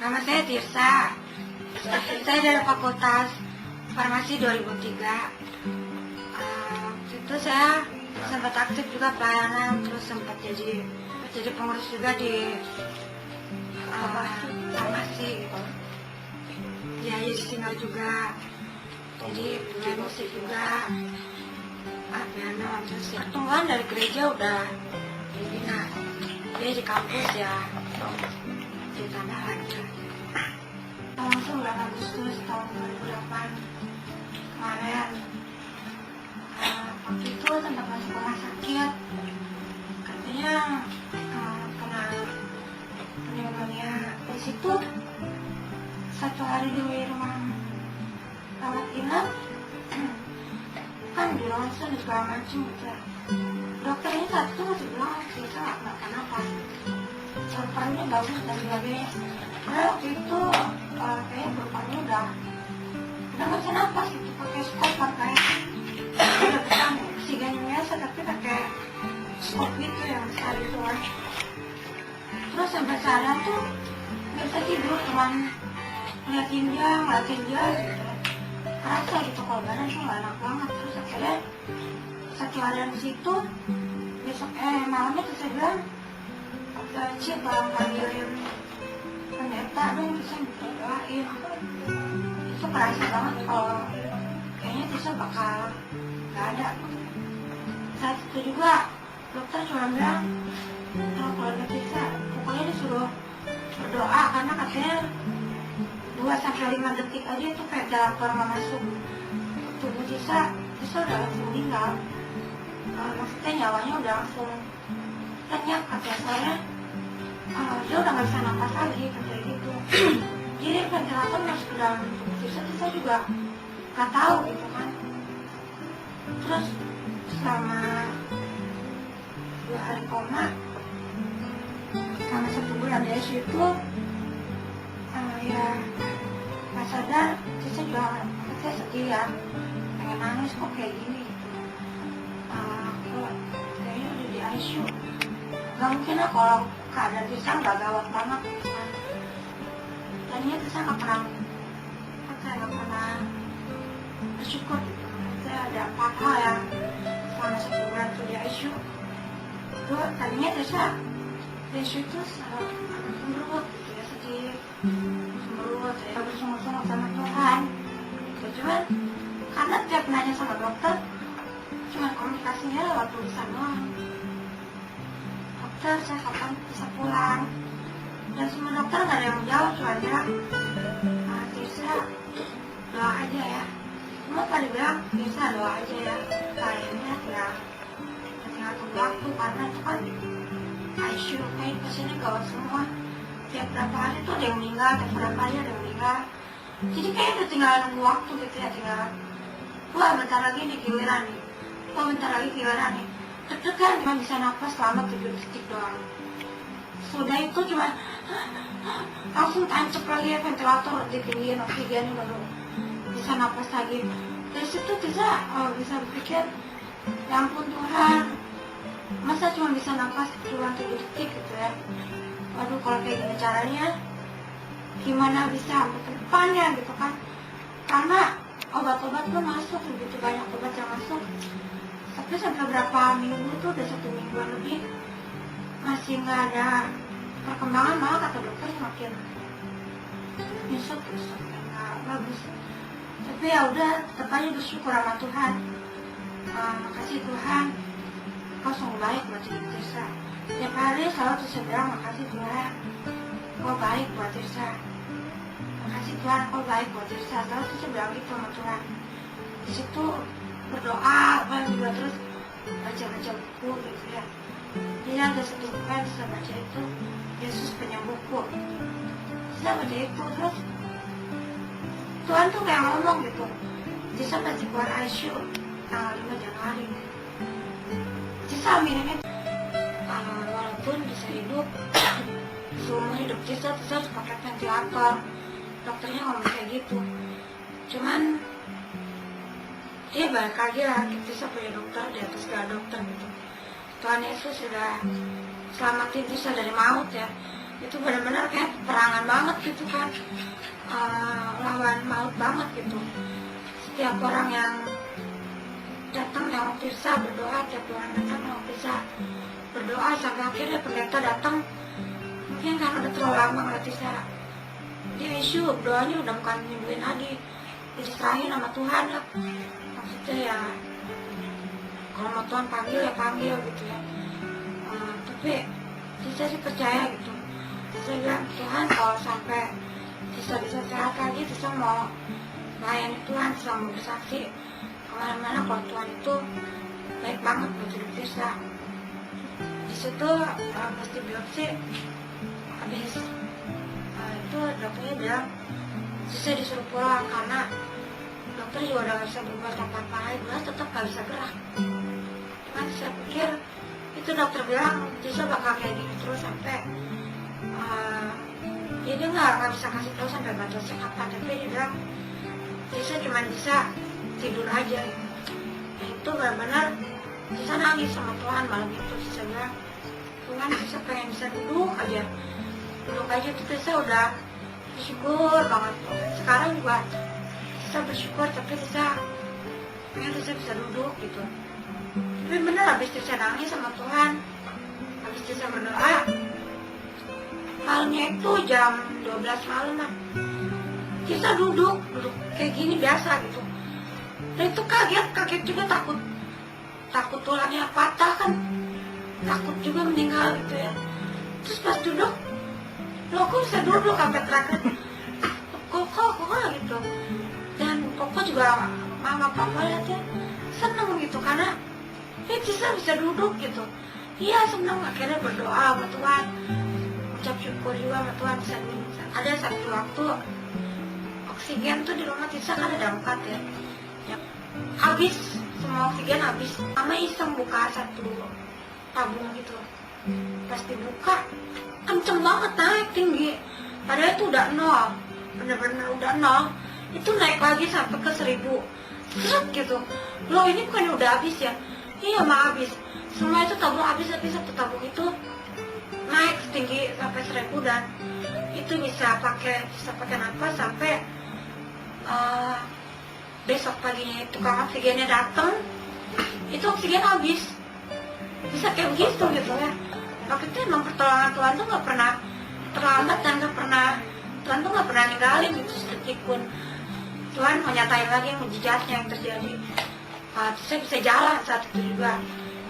Nama saya Tirsa. Saya dari Fakultas Farmasi 2003. Itu saya sempat aktif juga pelayanan, terus sempat jadi pengurus juga di farmasi gitu. Ya, jadi singer juga, jadi main musik juga, piano. Terus ya, pertumbuhan dari gereja udah dibina. Dia di kampus ya, ditambah lagi. Langsung bulan Agustus tahun 2008 kemarin, waktu itu sempat masuk rumah sakit, katanya kena pneumonia. Di situ 1 hari di rumah rawat inap, kan di ronsen segala macam gitu. Dokternya saat itu masih bilang kita nggak kenapa-napa, paru-parunya bagus dan sebagainya. Karena waktu itu kayaknya paru-parunya udah nggak napas gitu, pakai skop, pakai udah pesan oksigen biasa tapi pakai skop gitu yang sekali keluar. Terus sampai sadar tuh nggak bisa tidur, cuman ngeliatin dia gitu. Rasa gitu kalau badan tuh nggak enak banget. Terus akhirnya 1 hari di situ, besok malamnya tuh saya bilang, Cik tolong panggilin pendeta dong, bisa doain. Itu kerasa banget kalau kayaknya bisa bakal nggak ada. Saat itu juga dokter cuma bilang kalau keluarga bisa pokoknya disuruh berdoa, karena katanya 2-5 detik aja itu kayak dapur nggak masuk tubuh Tisa udah langsung meninggal. Maksudnya nyawanya udah langsung lenyap, kata saya. Dia udah nggak bisa napas lagi, kayak gitu. Jadi ventilator masuk ke dalam tubuh Tisa juga nggak tahu gitu kan. Terus selama 2 hari koma, selama 1 bulan dari situ, ya nggak sadar. Tisa juga saya sedih ya, pengen nangis kok kayak gini gitu. Kayaknya udah di ICU. Gak mungkin lah kalau keadaan Tisa nggak gawat banget gitu kan. Tadinya Tisa nggak pernah bersyukur gitu. Saya ada apa ya selama 1 bulan tuh di ICU. Itu tadinya Tisa di ICU itu selalu cemberut gitu ya, sedih, cemberut, saya bersungguh-sungguh sama Tuhan. Cuman karena tiap nanya sama dokter, cuma komunikasinya lewat tulisan doang. Dokter, saya kapan bisa pulang? Dan semua dokter nggak ada yang menjawab, cuma bilang, Tirsa doa aja ya. Semua pada bilang, Tirsa doa aja ya. Kayaknya tinggal tunggu waktu, karena itu kan ICU, kayak pasiennya gawat semua. Tiap berapa hari tuh ada yang meninggal, tiap berapa hari ada yang meninggal. Jadi kayak udah tinggal nunggu waktu gitu ya, tinggal wah bentar lagi nih giliran nih, wah bentar lagi giliran nih. Deg-degan cuma bisa napas selama 7 detik doang. Sudah itu cuma langsung tancap lagi ya ventilator, ditinggiin oksigen, baru bisa napas lagi. Dari situ bisa berpikir, ya ampun Tuhan, masa cuma bisa napas cuma 7 detik gitu ya. Waduh, kalau kayak gini caranya gimana bisa sampai ke depannya gitu kan. Karena obat-obat pun masuk, begitu banyak obat yang masuk. Tapi sampai berapa minggu tuh, udah 1 mingguan lebih masih nggak ada perkembangan, malah kata dokter semakin nyusut terus, nggak bagus. Tapi ya udah, tetap aja bersyukur sama Tuhan. Makasih Tuhan, Kau sungguh baik buat Tirsa. Tiap hari selalu saya bilang, makasih Tuhan, Kau baik buat Tirsa. Makasih Tuhan, Kau baik buat Tirsa. Selalu saya bilang gitu sama Tuhan. Di situ berdoa, juga terus baca buku gitu ya. Jadi ada 1 buku yang saya baca itu, Yesus Penyembuhku. Saya baca itu, terus Tuhan tuh kayak ngomong gitu, Tisa pasti keluar ICU tanggal 5 Januari. Tisa aminnya walaupun bisa hidup seumur hidup Tisa harus pakai ventilator. Dokternya ngomong kayak gitu. Cuman dia balik lagi lah, Tisa punya dokter di atas segala dokter gitu. Tuhan Yesus sudah selamatin Tisa dari maut ya. itu benar-benar kayak perangan banget gitu kan, lawan maut banget gitu. Setiap orang yang datang yang bisa berdoa, tiap orang datang yang bisa berdoa sampai akhirnya pendeta datang, mungkin karena udah terlalu lama ngeliat Tisa dia isu doanya udah bukan nyembuhin lagi, diserahin sama Tuhan lah. Maksudnya ya kalau mau Tuhan panggil ya panggil gitu ya. Tapi Tisa sih percaya gitu. Saya bilang Tuhan kalau sampai Tisa bisa sehat lagi, Tisa mau melayani Tuhan, Tisa mau bersaksi kemana-mana kalau Tuhan itu baik banget buat hidup Tisa. Di situ pasti biopsi habis itu dokternya bilang Tisa disuruh pulang karena dokter juga udah gak bisa berbuat apa-apa lagi, belas tetap gak bisa gerak. Cuman saya pikir itu dokter bilang Tisa bakal kayak gini terus sampai dia nggak bisa kasih tahu sampai batasnya kapan, tapi dia bilang Tisa cuma bisa tidur aja gitu. Nah, itu benar-benar Tisa nangis sama Tuhan malam itu. Tisa bilang Tuhan, Tisa pengen bisa duduk aja tuh. Tisa udah bersyukur banget tuh. Sekarang juga Tisa bersyukur, tapi Tisa pengen Tisa bisa duduk gitu. Tapi bener habis Tisa nangis sama Tuhan, habis Tisa berdoa, malamnya itu jam 12 malam lah, Tisa duduk kayak gini biasa gitu. Dan itu kaget juga, takut tulangnya patah kan, takut juga meninggal gitu ya. Terus pas duduk, loh kok bisa duduk sampai terakhir, kok gitu. Dan kok juga mama papa lihatnya seneng gitu karena Tisa bisa duduk gitu. Iya seneng, akhirnya berdoa sama Tuhan, ucap syukur juga sama Tuhan bisa duduk. Ada satu waktu oksigen tuh di rumah Tisa kan ada 4 ya, habis semua oksigen habis. Mama iseng buka satu tabung gitu, pas dibuka kenceng banget, naik tinggi, padahal itu udah 0, bener-bener udah 0, itu naik lagi sampai ke 1000 gitu. Loh ini bukannya udah habis ya? Iya mah habis, semua itu tabung habis, tapi satu tabung itu naik tinggi sampai 1000 dan itu bisa pakai nafas sampai besok paginya itu kalau oksigennya datang itu oksigen habis, bisa kayak begitu gitu ya. Makanya emang pertolongan Tuhan tuh nggak pernah terlambat dan Tuhan tuh nggak pernah ninggalin gitu sedetik pun. Tuhan mau nyatain lagi mujizatnya yang terjadi. Saya bisa jalan saat itu juga.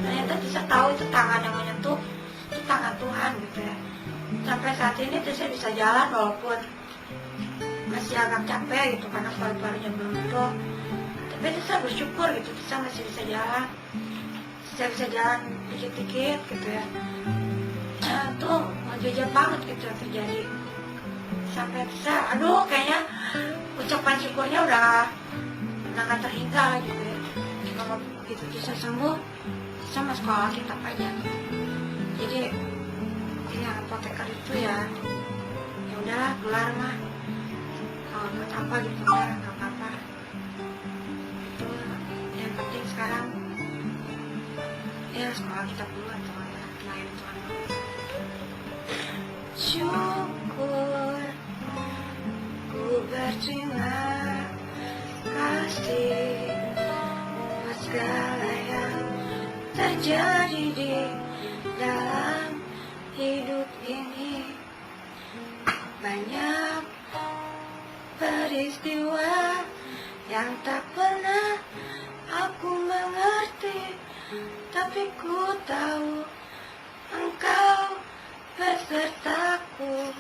Ternyata bisa tahu itu tangan yang menyentuh itu tangan Tuhan gitu ya. Sampai saat ini saya bisa jalan walaupun masih agak capek gitu karena paru-parunya belum drop. Tapi saya bersyukur gitu, saya masih bisa jalan. Saya bisa jalan dikit-dikit gitu ya. Itu mujizat banget gitu yang terjadi. Sampai bisa, aduh kayaknya ucapan syukurnya udah gak terhingga gitu ya. Kalau begitu bisa sembuh, sama sekolah kita aja. Jadi yang apoteker itu ya udahlah keluar mah, kalau buat apa gitu ya nggak apa-apa. Itu yang penting sekarang ya sekolah kita dulu atau ya lain Tuhan. Syukur ku berterima kasih buat segala yang terjadi di dalam hidup ini. Banyak peristiwa yang tak pernah aku mengerti, tapi ku tahu Engkau besertaku.